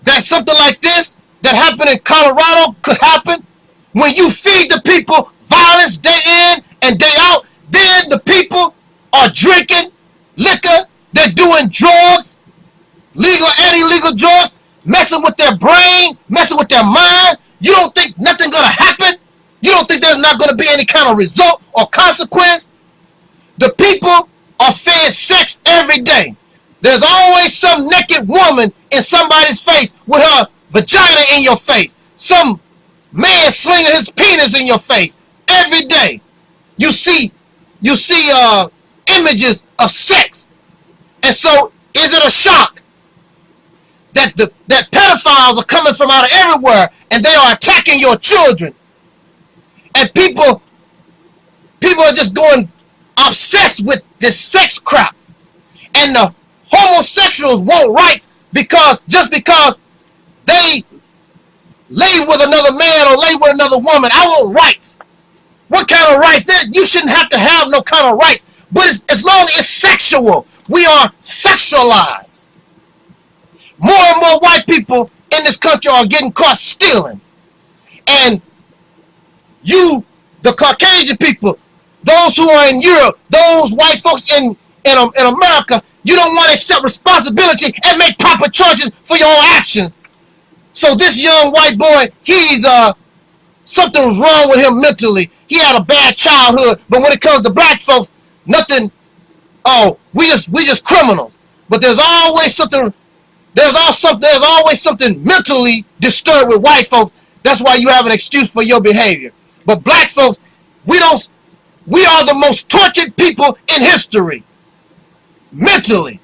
S1: that something like this that happened in Colorado could happen? When you feed the people violence day in and day out, then the people are drinking liquor, they're doing drugs, legal and illegal drugs, messing with their brain, messing with their mind. You don't think nothing gonna happen? You don't think there's not going to be any kind of result or consequence? The people are fed sex every day. There's always some naked woman in somebody's face with her vagina in your face. Some man slinging his penis in your face every day. You see images of sex. And so is it a shock that that pedophiles are coming from out of everywhere and they are attacking your children? And people are just going obsessed with this sex crap. And the homosexuals want rights just because they lay with another man or lay with another woman. I want rights. What kind of rights? You shouldn't have to have no kind of rights. But as long as it's sexual, we are sexualized. More and more white people in this country are getting caught stealing. And you, the Caucasian people, those who are in Europe, those white folks in America, you don't want to accept responsibility and make proper choices for your own actions. So this young white boy, something was wrong with him mentally. He had a bad childhood, but when it comes to black folks, nothing. Oh, we just criminals. But there's always something mentally disturbed with white folks. That's why you have an excuse for your behavior. But black folks, we are the most tortured people in history. Mentally.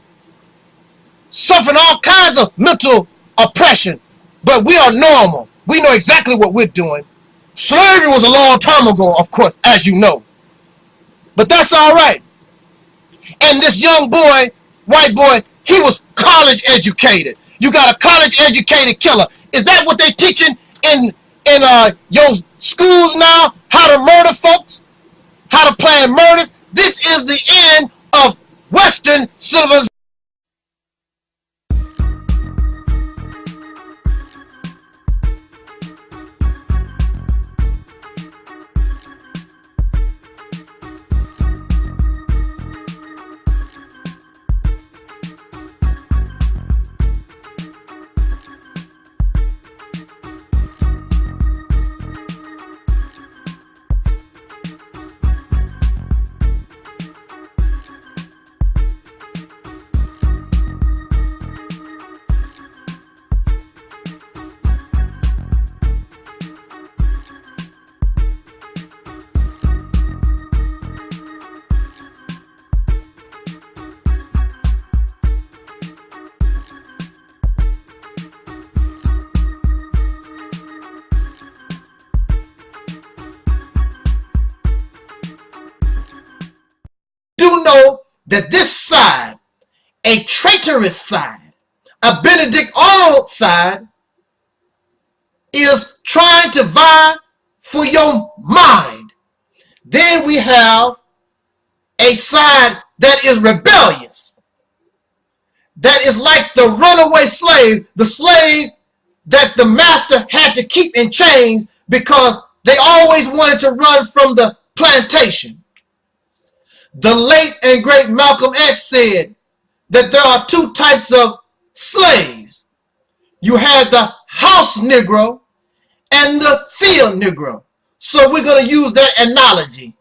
S1: Suffering all kinds of mental oppression. But we are normal. We know exactly what we're doing. Slavery was a long time ago, of course, as you know. But that's all right. And this young boy, white boy, he was college educated. You got a college educated killer. Is that what they teaching in your schools now? How to murder folks? How to plan murders? This is the end of Western civilization. Know that this side, a traitorous side, a Benedict Arnold side, is trying to vie for your mind. Then we have a side that is rebellious, that is like the runaway slave, the slave that the master had to keep in chains because they always wanted to run from the plantation. The late and great Malcolm X said that there are two types of slaves. You had the house Negro and the field Negro. So we're going to use that analogy.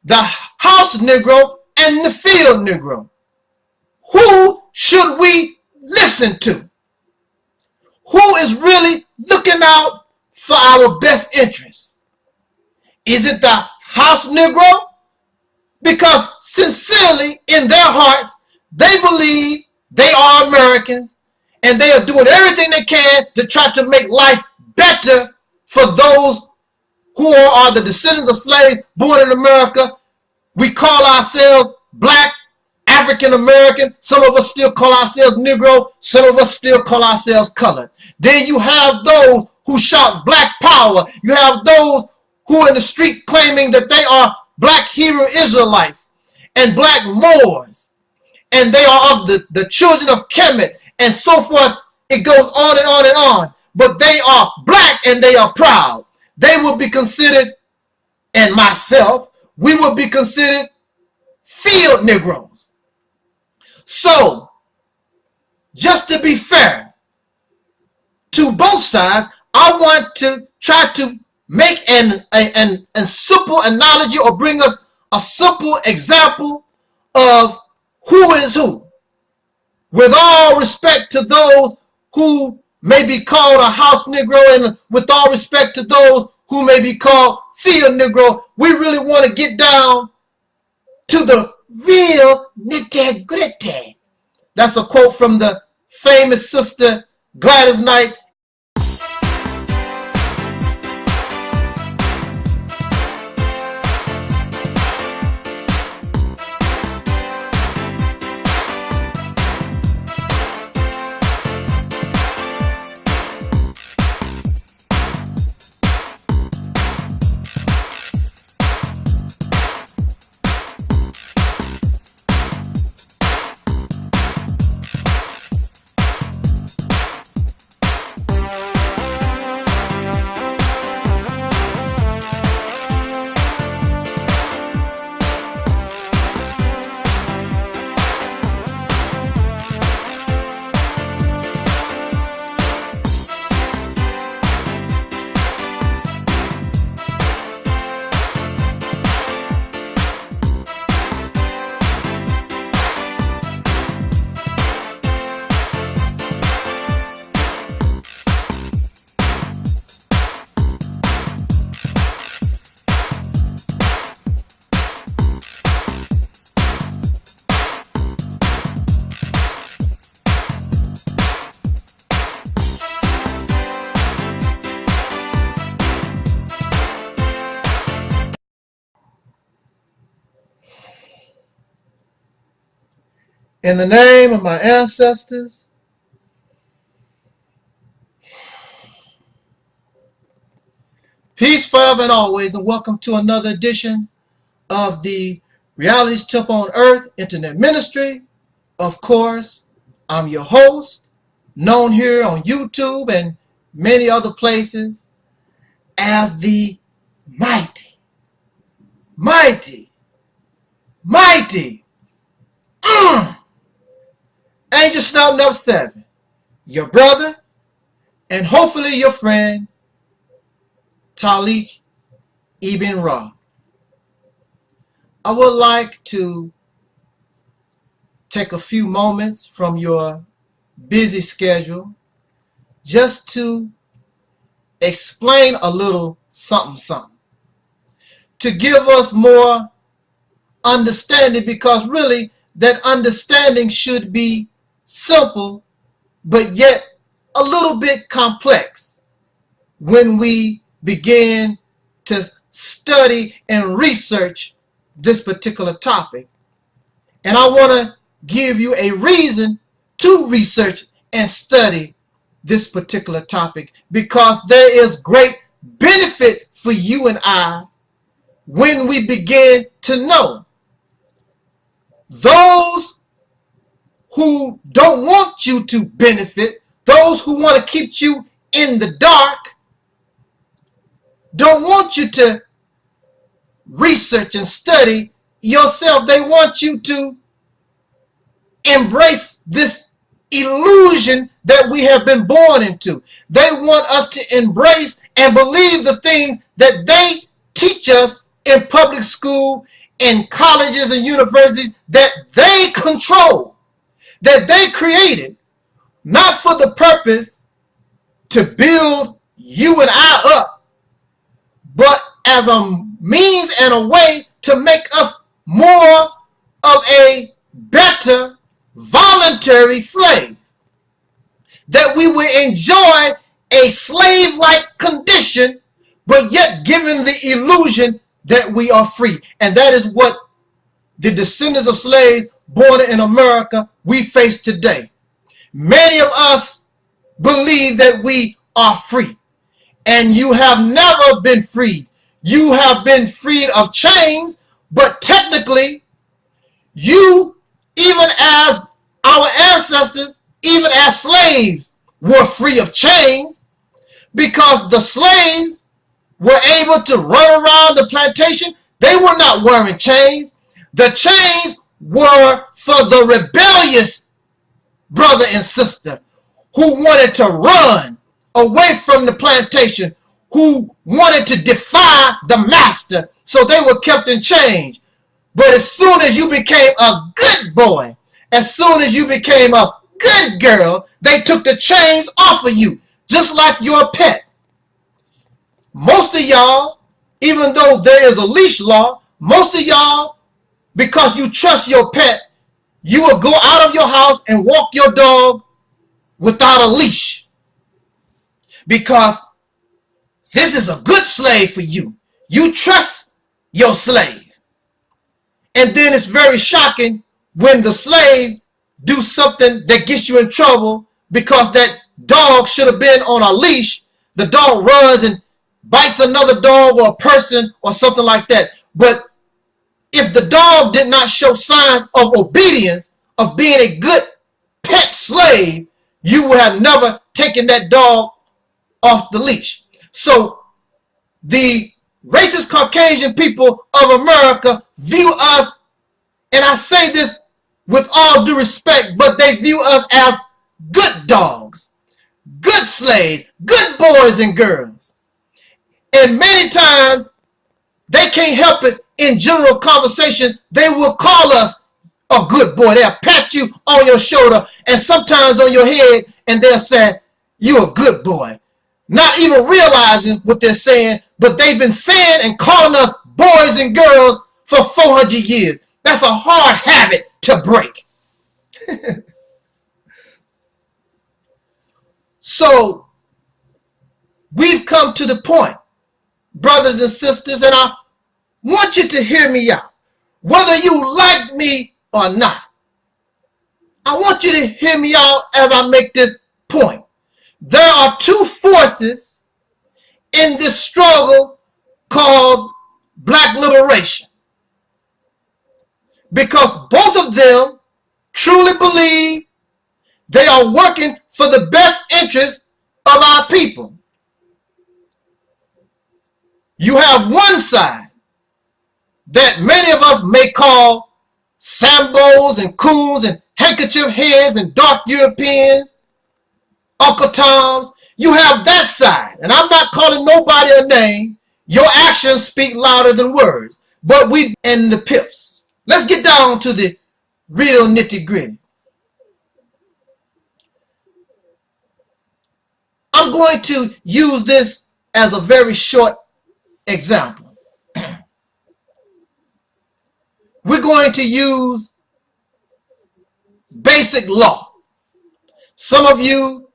S1: The house Negro and the field Negro. Who should we listen to? Who is really looking out for our best interests? Is it the house Negro? Because sincerely, in their hearts, they believe they are Americans and they are doing everything they can to try to make life better for those who are the descendants of slaves born in America. We call ourselves black, African American. Some of us still call ourselves Negro. Some of us still call ourselves colored. Then you have those who shout black power. You have those who are in the street claiming that they are black Hebrew Israelites and black Moors, and they are of the children of Kemet, and so forth. It goes on and on and on. But they are black and they are proud. They will be considered, and myself, we will be considered field Negroes. So, just to be fair to both sides, I want to try to make an simple analogy or bring us a simple example of who is who, with all respect to those who may be called a house Negro, and with all respect to those who may be called field Negro. We really want to get down to the real nitty-gritty. That's a quote from the famous sister Gladys Knight. In the name of my ancestors, peace forever and always, and welcome to another edition of the Realities Temple on Earth Internet Ministry. Of course, I'm your host, known here on YouTube and many other places as the mighty Angel Snout Number 7, your brother, and hopefully your friend, Talik Ibn Ra. I would like to take a few moments from your busy schedule just to explain a little something, to give us more understanding, because really that understanding should be simple, but yet a little bit complex when we begin to study and research this particular topic. And I want to give you a reason to research and study this particular topic, because there is great benefit for you and I when we begin to know. Those who don't want you to benefit, those who want to keep you in the dark, don't want you to research and study yourself. They want you to embrace this illusion that we have been born into. They want us to embrace and believe the things that they teach us in public school, in colleges and universities, that they control, that they created, not for the purpose to build you and I up, but as a means and a way to make us more of a better voluntary slave, that we will enjoy a slave-like condition, but yet given the illusion that we are free. And that is what the descendants of slaves born in America, we face today. Many of us believe that we are free, and you have never been freed. You have been freed of chains, but technically, you, even as our ancestors, even as slaves, were free of chains, because the slaves were able to run around the plantation. They were not wearing chains. The chains were for the rebellious brother and sister who wanted to run away from the plantation, who wanted to defy the master, so they were kept in chains. But as soon as you became a good boy, as soon as you became a good girl, they took the chains off of you, just like your pet. Most of y'all, even though there is a leash law, most of y'all, because you trust your pet, you will go out of your house and walk your dog without a leash, because this is a good slave for you. You trust your slave. And then it's very shocking when the slave do something that gets you in trouble because that dog should have been on a leash. The dog runs and bites another dog or a person or something like that. But if the dog did not show signs of obedience, of being a good pet slave, you would have never taken that dog off the leash. So the racist Caucasian people of America view us, and I say this with all due respect, but they view us as good dogs, good slaves, good boys and girls. And many times they can't help it. In general conversation, they will call us a good boy. They'll pat you on your shoulder and sometimes on your head, and they'll say, you're a good boy. Not even realizing what they're saying, but they've been saying and calling us boys and girls for 400 years. That's a hard habit to break. So we've come to the point, brothers and sisters, and I want you to hear me out, whether you like me or not. I want you to hear me out as I make this point. There are two forces in this struggle called black liberation, because both of them truly believe they are working for the best interest of our people. You have one side that many of us may call Sambos and coons and handkerchief heads and dark Europeans, Uncle Toms. You have that side, and I'm not calling nobody a name. Your actions speak louder than words. But we and the pips. Let's get down to the real nitty gritty. I'm going to use this as a very short example. We're going to use basic law. Some of you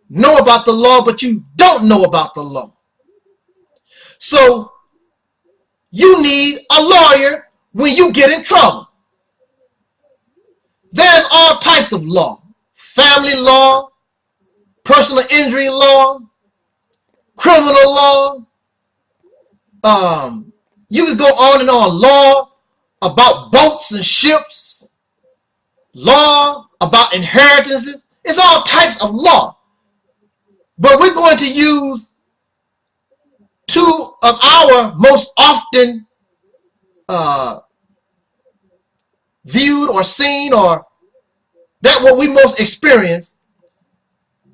S1: know about the law, but you don't know about the law. So you need a lawyer when you get in trouble. There's all types of law. Family law, personal injury law, criminal law. You can go on and on. Law about boats and ships, law about inheritances. It's all types of law. But we're going to use two of our most often viewed or seen, or that what we most experience: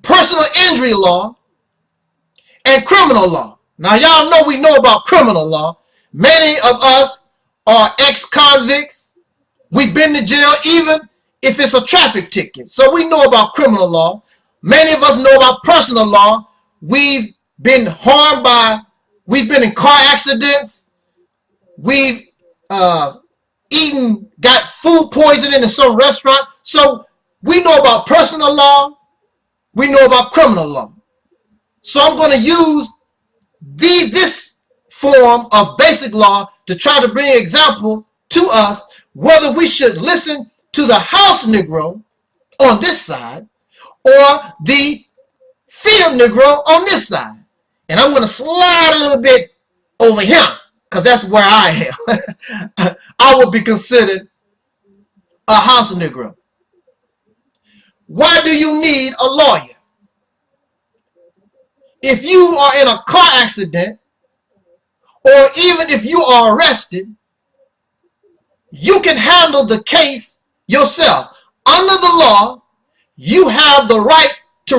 S1: personal injury law and criminal law. Now y'all know we know about criminal law. Many of us are ex-convicts. We've been to jail even if it's a traffic ticket. So we know about criminal law. Many of us know about personal law. We've been harmed by, we've been in car accidents. We've eaten, got food poisoning in some restaurant. So we know about personal law. We know about criminal law. So I'm going to use this form of basic law to try to bring example to us whether we should listen to the house Negro on this side or the field Negro on this side. And I'm going to slide a little bit over here because that's where I am. I will be considered a house Negro. Why do you need a lawyer? If you are in a car accident, or even if you are arrested, you can handle the case yourself. Under the law, you have the right to